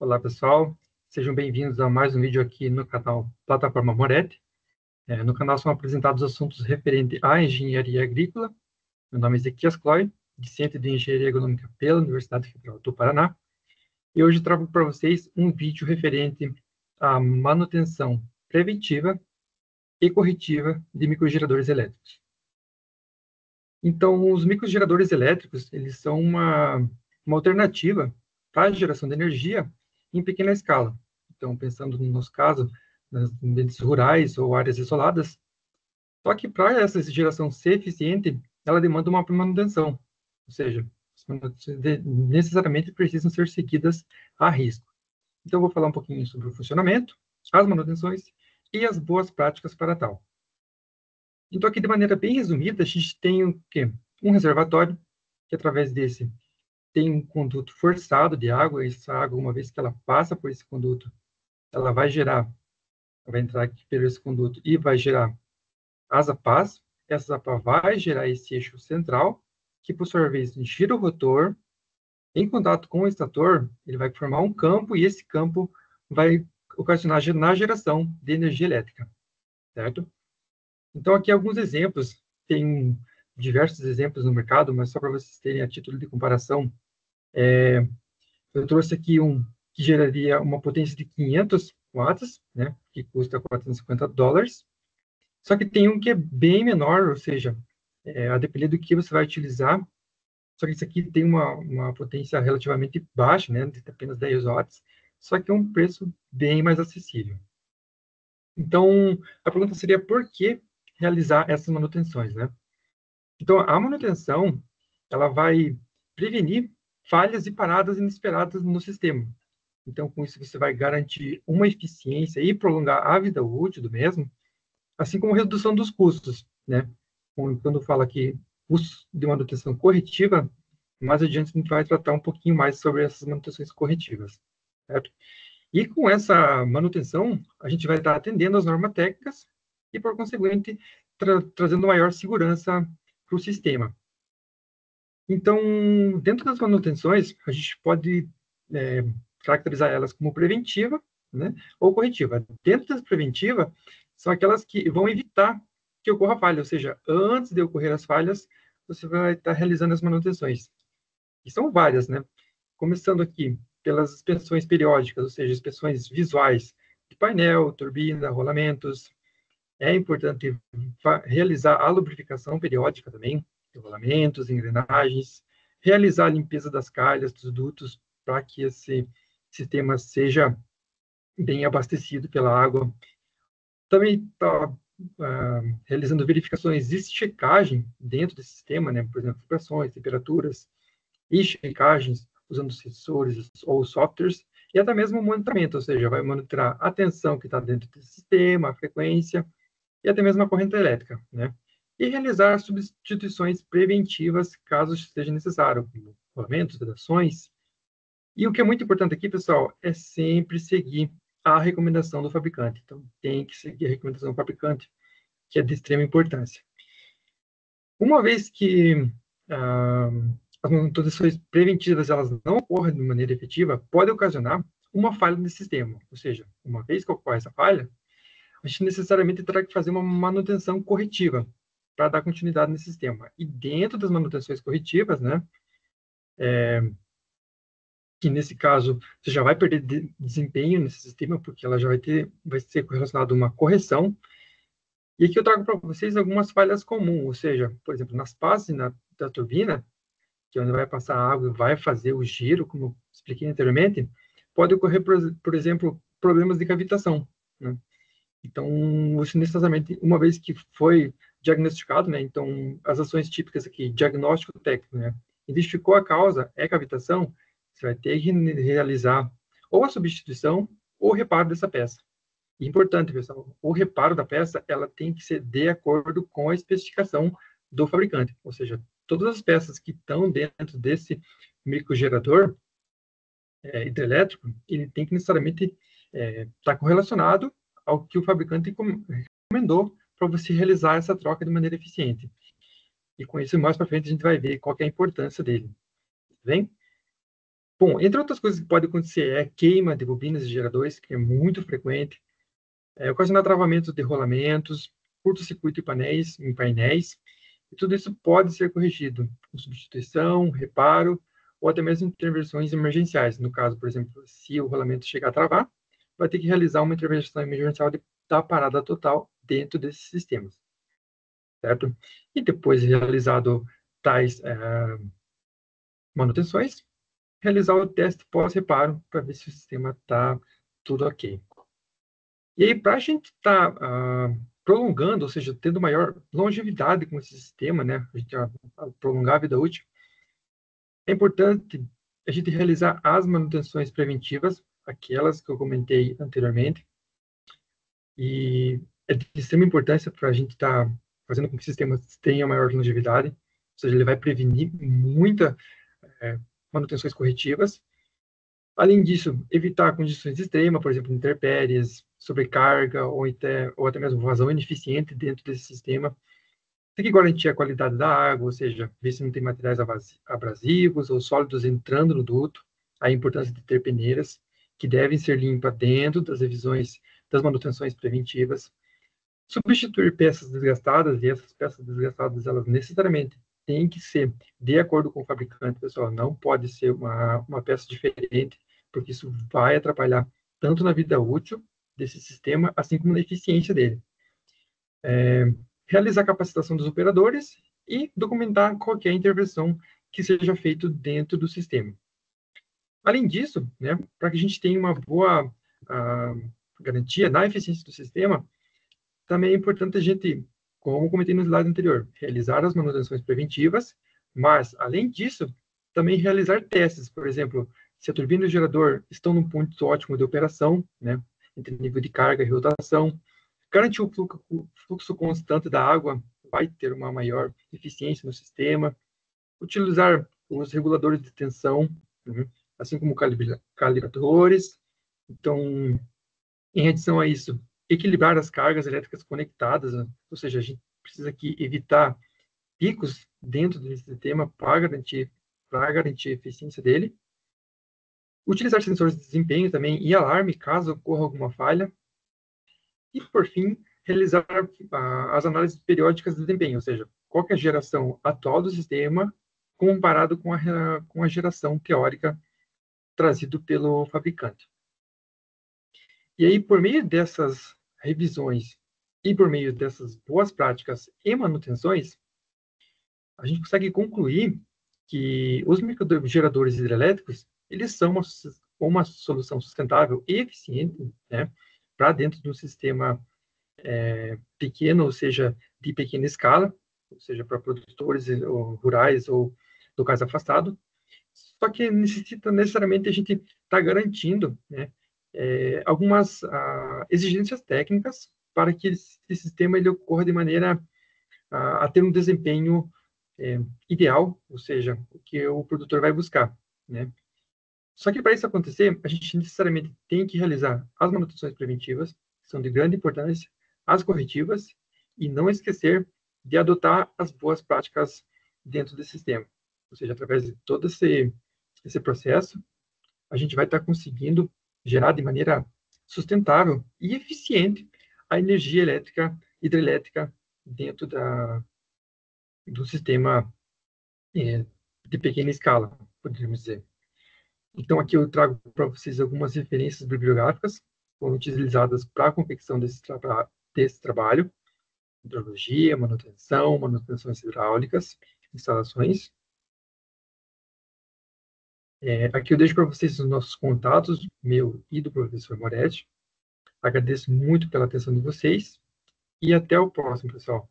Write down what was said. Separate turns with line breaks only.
Olá, pessoal. Sejam bem-vindos a mais um vídeo aqui no canal Plataforma Moretti. No canal são apresentados assuntos referentes à engenharia agrícola. Meu nome é Ezequias Cloy, discente de Engenharia Agronômica pela Universidade Federal do Paraná. E hoje trago para vocês um vídeo referente à manutenção preventiva e corretiva de microgeradores elétricos. Então, os microgeradores elétricos, eles são uma alternativa para a geração de energia em pequena escala. Então, pensando no nosso caso, nas ambientes rurais ou áreas isoladas, só que para essa geração ser eficiente, ela demanda uma manutenção, ou seja, as manutenções necessariamente precisam ser seguidas a risco. Então, eu vou falar um pouquinho sobre o funcionamento, as manutenções e as boas práticas para tal. Então, aqui de maneira bem resumida, a gente tem o quê? Um reservatório, que através desse tem um conduto forçado de água, essa água, uma vez que ela passa por esse conduto, ela vai entrar aqui pelo esse conduto e vai gerar asa paz. Essa asa paz vai gerar esse eixo central, que por sua vez gira o rotor. Em contato com o estator, ele vai formar um campo e esse campo vai ocasionar na geração de energia elétrica, certo? Então aqui alguns exemplos, tem diversos exemplos no mercado, mas só para vocês terem a título de comparação, eu trouxe aqui um que geraria uma potência de 500 watts, né, que custa $450. Só que tem um que é bem menor, ou seja, a depender do que você vai utilizar. Só que esse aqui tem uma potência relativamente baixa, né, de apenas 10 watts, só que é um preço bem mais acessível. Então, a pergunta seria por que realizar essas manutenções, né? Então, a manutenção, ela vai prevenir falhas e paradas inesperadas no sistema. Então, com isso, você vai garantir uma eficiência e prolongar a vida útil do mesmo, assim como redução dos custos, né? Quando fala aqui custos de manutenção corretiva, mais adiante a gente vai tratar um pouquinho mais sobre essas manutenções corretivas, certo? E com essa manutenção, a gente vai estar atendendo às normas técnicas e, por conseguinte, trazendo maior segurança para o sistema. Então, dentro das manutenções, a gente pode caracterizar elas como preventiva, né, ou corretiva. Dentro das preventivas, são aquelas que vão evitar que ocorra falha, ou seja, antes de ocorrer as falhas, você vai estar realizando as manutenções. E são várias, né? Começando aqui pelas inspeções periódicas, ou seja, inspeções visuais de painel, turbina, rolamentos. É importante realizar a lubrificação periódica também, de rolamentos, engrenagens, realizar a limpeza das calhas, dos dutos, para que esse sistema seja bem abastecido pela água. Também está realizando verificações de checagem dentro desse sistema, né? Por exemplo, pressões, temperaturas, e checagens usando sensores ou softwares, e até mesmo monitoramento, ou seja, vai monitorar a tensão que está dentro do sistema, a frequência, e até mesmo a corrente elétrica, né? E realizar substituições preventivas, caso seja necessário, como rolamentos, vedações. E o que é muito importante aqui, pessoal, é sempre seguir a recomendação do fabricante. Então, tem que seguir a recomendação do fabricante, que é de extrema importância. Uma vez que as manutenções preventivas elas não ocorrem de maneira efetiva, pode ocasionar uma falha no sistema. Ou seja, uma vez que ocorre essa falha, a gente necessariamente terá que fazer uma manutenção corretiva para dar continuidade nesse sistema. E dentro das manutenções corretivas, né, que nesse caso você já vai perder desempenho nesse sistema, porque ela já vai ser relacionada a uma correção. E aqui eu trago para vocês algumas falhas comuns, ou seja, por exemplo, nas passes da turbina, que é onde vai passar a água e vai fazer o giro, como eu expliquei anteriormente, pode ocorrer, por exemplo, problemas de cavitação, né? Então, você necessariamente, uma vez que foi diagnosticado, né, então, as ações típicas aqui, diagnóstico técnico, né, identificou a causa, é cavitação, você vai ter que realizar ou a substituição ou o reparo dessa peça. E importante, pessoal, o reparo da peça, ela tem que ser de acordo com a especificação do fabricante, ou seja, todas as peças que estão dentro desse microgerador hidrelétrico, ele tem que necessariamente estar correlacionado ao que o fabricante recomendou para você realizar essa troca de maneira eficiente. E com isso, mais para frente, a gente vai ver qual é a importância dele. Tudo bem? Bom, entre outras coisas que pode acontecer é a queima de bobinas e geradores, que é muito frequente, ocasionar travamentos de rolamentos, curto-circuito em painéis, e tudo isso pode ser corrigido com substituição, reparo, ou até mesmo intervenções emergenciais. No caso, por exemplo, se o rolamento chegar a travar, vai ter que realizar uma intervenção emergencial da parada total dentro desses sistemas, certo? E depois de realizado tais manutenções, realizar o teste pós-reparo para ver se o sistema está tudo ok. E aí, para a gente estar prolongando, ou seja, tendo maior longevidade com esse sistema, né, a gente prolongar a vida útil, é importante a gente realizar as manutenções preventivas, aquelas que eu comentei anteriormente, e é de extrema importância para a gente estar fazendo com que o sistema tenha maior longevidade, ou seja, ele vai prevenir muitas manutenções corretivas. Além disso, evitar condições extremas, por exemplo, intempéries, sobrecarga ou até mesmo vazão ineficiente dentro desse sistema. Tem que garantir a qualidade da água, ou seja, ver se não tem materiais abrasivos ou sólidos entrando no duto. A importância de ter peneiras que devem ser limpas dentro das revisões das manutenções preventivas. Substituir peças desgastadas, e essas peças desgastadas, elas necessariamente têm que ser de acordo com o fabricante, pessoal. Não pode ser uma peça diferente, porque isso vai atrapalhar tanto na vida útil desse sistema, assim como na eficiência dele. Realizar a capacitação dos operadores e documentar qualquer intervenção que seja feita dentro do sistema. Além disso, né, para que a gente tenha uma boa garantia na eficiência do sistema, também é importante a gente, como comentei no slide anterior, realizar as manutenções preventivas, mas, além disso, também realizar testes. Por exemplo, se a turbina e o gerador estão num ponto ótimo de operação, né, entre nível de carga e rotação, garantir o fluxo constante da água vai ter uma maior eficiência no sistema, utilizar os reguladores de tensão, assim como calibradores. Então, em adição a isso, equilibrar as cargas elétricas conectadas, né? Ou seja, a gente precisa aqui evitar picos dentro desse sistema para garantir a eficiência dele. Utilizar sensores de desempenho também e alarme caso ocorra alguma falha. E, por fim, realizar as análises periódicas de desempenho, ou seja, qual é a geração atual do sistema comparado com a geração teórica trazida pelo fabricante. E aí, por meio dessas revisões e por meio dessas boas práticas e manutenções, a gente consegue concluir que os microgeradores hidrelétricos, eles são uma solução sustentável e eficiente, né, para dentro de um sistema pequeno, ou seja, de pequena escala, ou seja, para produtores rurais ou locais afastados, só que necessita necessariamente a gente estar garantindo, né, algumas exigências técnicas para que esse sistema ele ocorra de maneira a ter um desempenho ideal, ou seja, o que o produtor vai buscar, né? Só que para isso acontecer, a gente necessariamente tem que realizar as manutenções preventivas, que são de grande importância, as corretivas, e não esquecer de adotar as boas práticas dentro desse sistema. Ou seja, através de todo esse processo, a gente vai estar conseguindo gerar de maneira sustentável e eficiente a energia hidrelétrica dentro do sistema de pequena escala, poderíamos dizer. Então, aqui eu trago para vocês algumas referências bibliográficas que foram utilizadas para a confecção desse trabalho: hidrologia, manutenções hidráulicas, instalações. Aqui eu deixo para vocês os nossos contatos, meu e do professor Moretti. Agradeço muito pela atenção de vocês e até o próximo, pessoal.